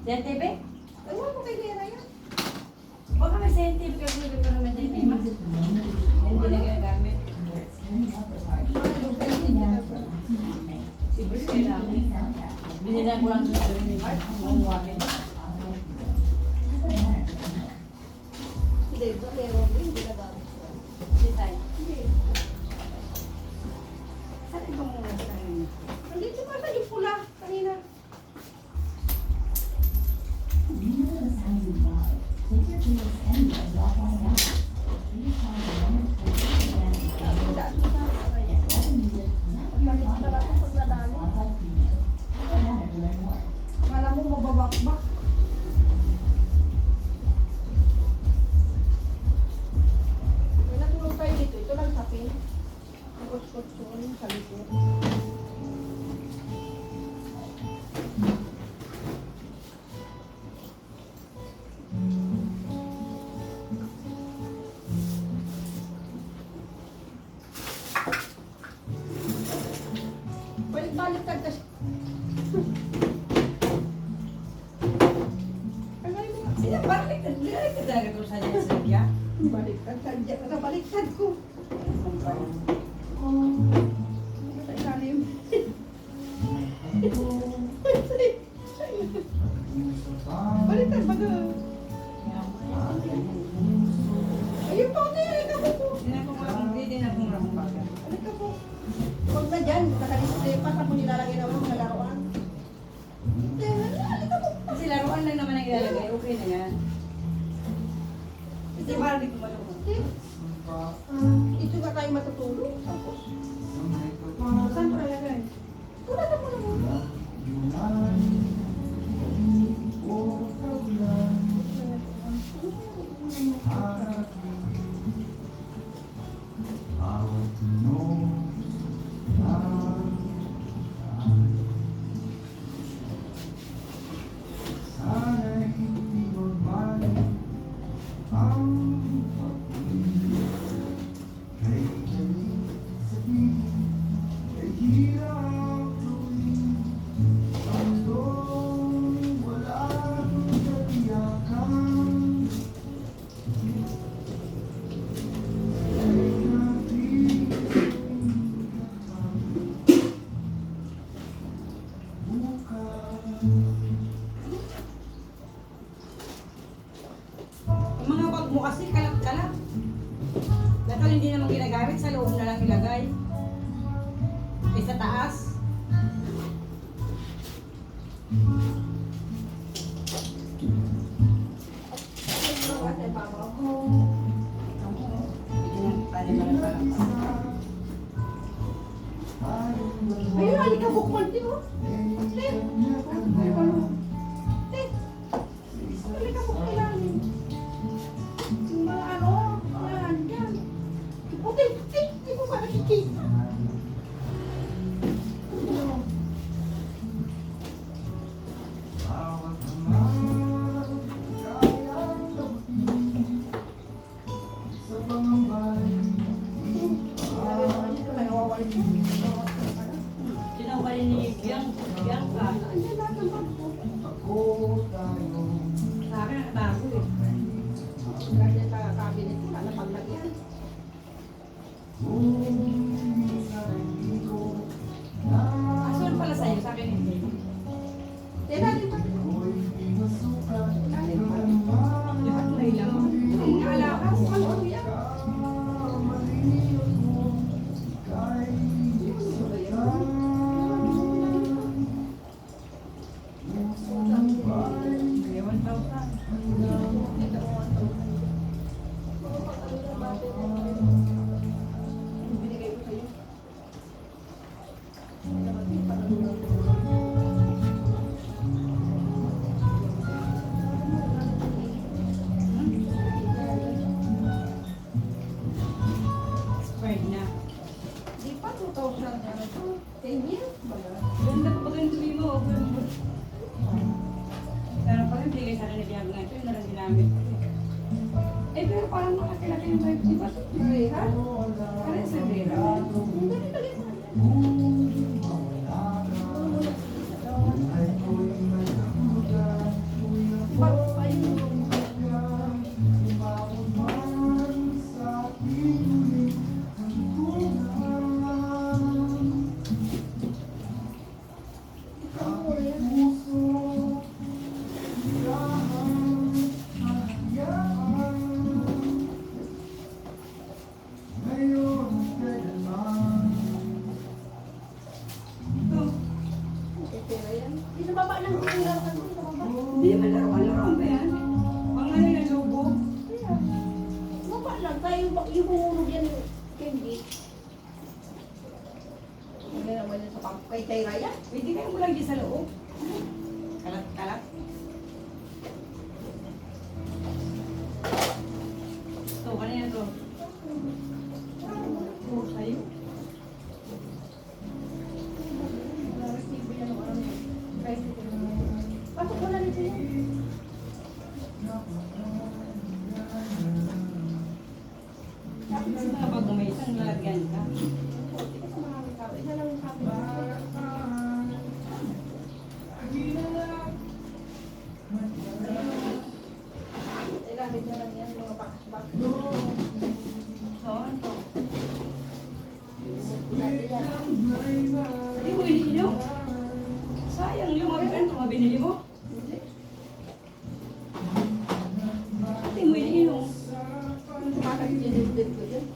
CNTV? Ewan ko kay Lera yan. Baka may CNTV ka gulo ko naman din may mas. Hindi na ginagamit. Si Bruce kailangan. Binilan ko lang sa sarili ni Mark. Ang wakin. Hindi, ba meron din, hindi nagamit. Hindi tayo. Hindi. Saan itong muna sa kanina? Nandito pa sa yung pula, kanina. Kala mo mababakbak. May natulog tayo dito. Ito lang sapi. Ang kuts-kutsun sa likod. Balik-baliktad kasi. Sila baliktad. Baliktad talaga kung saan yung sadya. Baliktad, sadya. Nakabaliktad ko. Sa ilalim. Baliktad ba na? Ayun pa, halika po. Hindi na kung ramong baga. Halika po. Huwag na dyan, nakadisplay pa sa kung nilalagay na mga laruan. Halika po. Kasi laruan lang naman ang ilalagay. Okay na yan. Kasi parang di ko matulog. Ito nga tayo matutulog. Tapos, Saan ko nalagay? wala na mo na muna. Ang mga bag mo kasi kalap-kalap. Bakal hindi naman ginagamit, sa loob na lang ilagay. Eh sa taas. Ayun, halika po, kumalti mo. Halika po, kailangan. Yung mga ano, mga andyan. O, di mo ba nakikita? Tinawali ni Biang ka. Andyan lahat ng bag ko. Sa akin, bago eh. Kasi sa cabinet, wala na paglagyan. Asun pala sa'yo, sa akin hindi. Ilalim pa. Ilalim pa. Lahat na ilang. Alakas, ano yan? May 1,000. Binigay ko sa'yo. Expired na. Di pa 2,000 ano to? 10 years ba na? Ganda pa pag tuloy mo. Pero pala bigay sa akin ni Biang nga ito, yun na lang ginamit ko. Eh pero parang makakilaki yung vibe, di ba? Rera? Kaya sa Vera. Hindi, dali mo. Sa baba lang kung laro ka doon, sa baba. Hindi naman laruan ba yan? Pang ano yung lobo? Kaya, baba lang. Tayo yung humulog yan yung candy. Hindi naman yan sa kay Raya. Pwede kayo mo lang dyan sa loob. Kalat-kalat. Ito, kanina to. Ito, sa'yo. Pasok mo na nito yan. Kasi kapag may isang lalagyan ka. Hindi ka sa mga tao. Isa lang yung sabi. Ilagay na lang yan, mga box-box. So, ito. Dati yan. Hindi mo iniinom? Sayang yung mga ganito, mga binili mo. Hindi. Hindi mo iniinom. Bakit dinidid ko yun?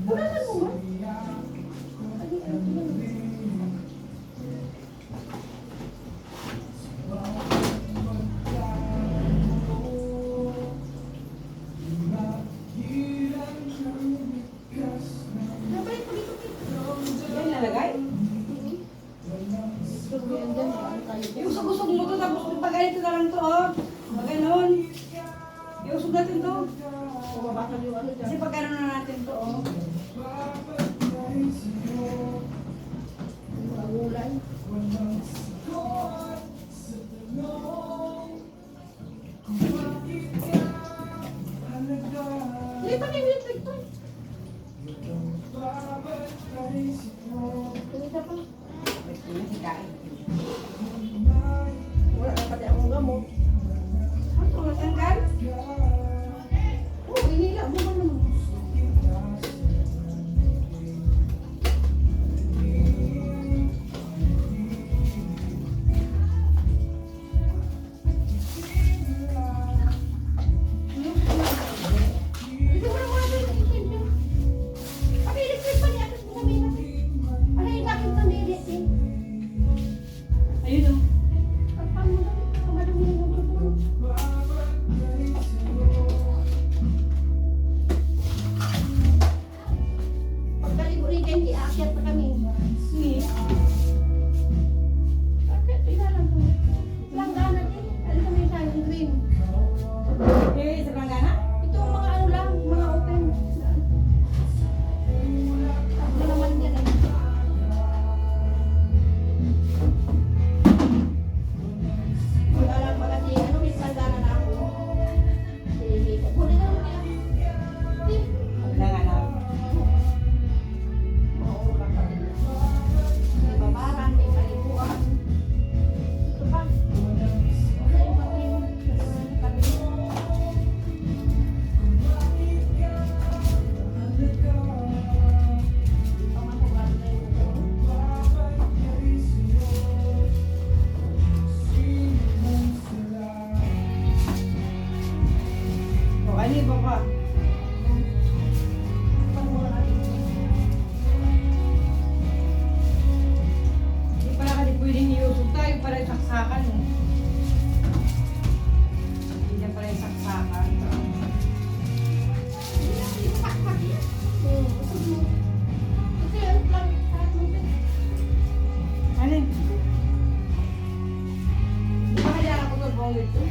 Pulasan mo ba? Nabalik ko dito. Yan nalagay. Gusto ko yan dyan. Iusog-usog mo to, tapos pag ganito na lang to, oh. Pag ganon. Iusog natin to. Mababasag yung ano dyan. Kasi pag ganon na natin to, oh. Mga gulay. Lipat yung electric to. Tumita pa. Kasi kain. Wala na pati akong gamot. Ano, natanggal? Oo, hinila mo ba naman? Ito mo na muna ito, electric yun. Pati electric pa niya, mo sabihin natin. Ano yung dapat na electric? Ayun, oh. At paano mo sabihin? Madumi yung gamot mo. Pagkaligo rin kayo, aakyat pa kami. Ni. Akyat, ilalang ko. Langganan eh. Alam kami sa yung green. Eh, sa planggana? Ito ang mga ano lang, mga open. Tapos naman yan eh. Wala lang pala si, ano, may langganan na ako. Si, kunin na lang niya. Si, Planggana. mauulang pa din. May babaran, may paliguan. Ito pa. Okay, yung patin. Patin. Pamatugan na yung O, ano yung baka? Hindi pala kasi pwedeng iusog tayo para yung saksakan, oh. Hindi pala yung saksakan. Ano yun? Di ba kaya ako ito buong ito?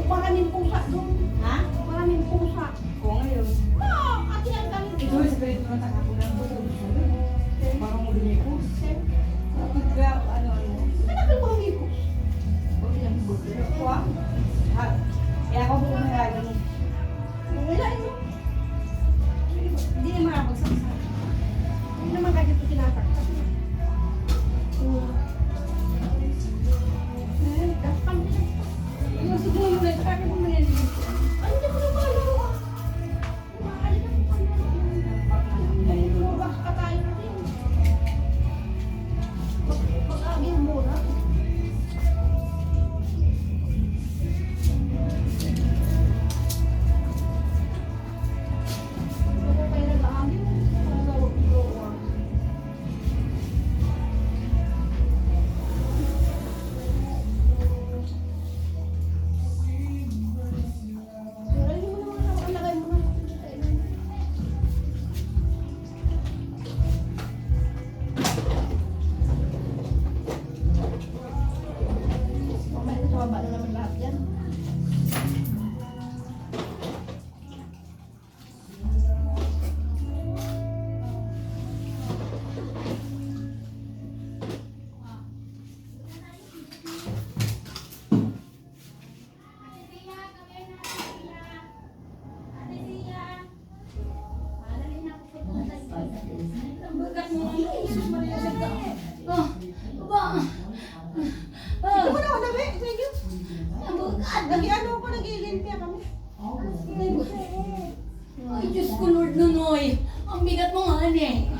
Maraming pusa doon. Ha? Maraming pusa. Oo, ngayon. Ah, ate ang galing. Ito yung spirit mo na takapon lang ko. Parang mo lumikos. Kaya, ano. Ano ko ang ipos? Huwag lang buto. Ako, ah. Ha? Kaya ako bumayagan mo. Wala ito. Hindi naman ako magsaksak. Hindi naman kasi ito sinasaksak. Gaspang din. Yung siguro mo na, kaya mo manililig. Ano hindi ko na malaro ah. Maaali na kung paano. Lumabas ka tayo rin. Mag-agi muna. Uy, ang bigat mo nga, ane.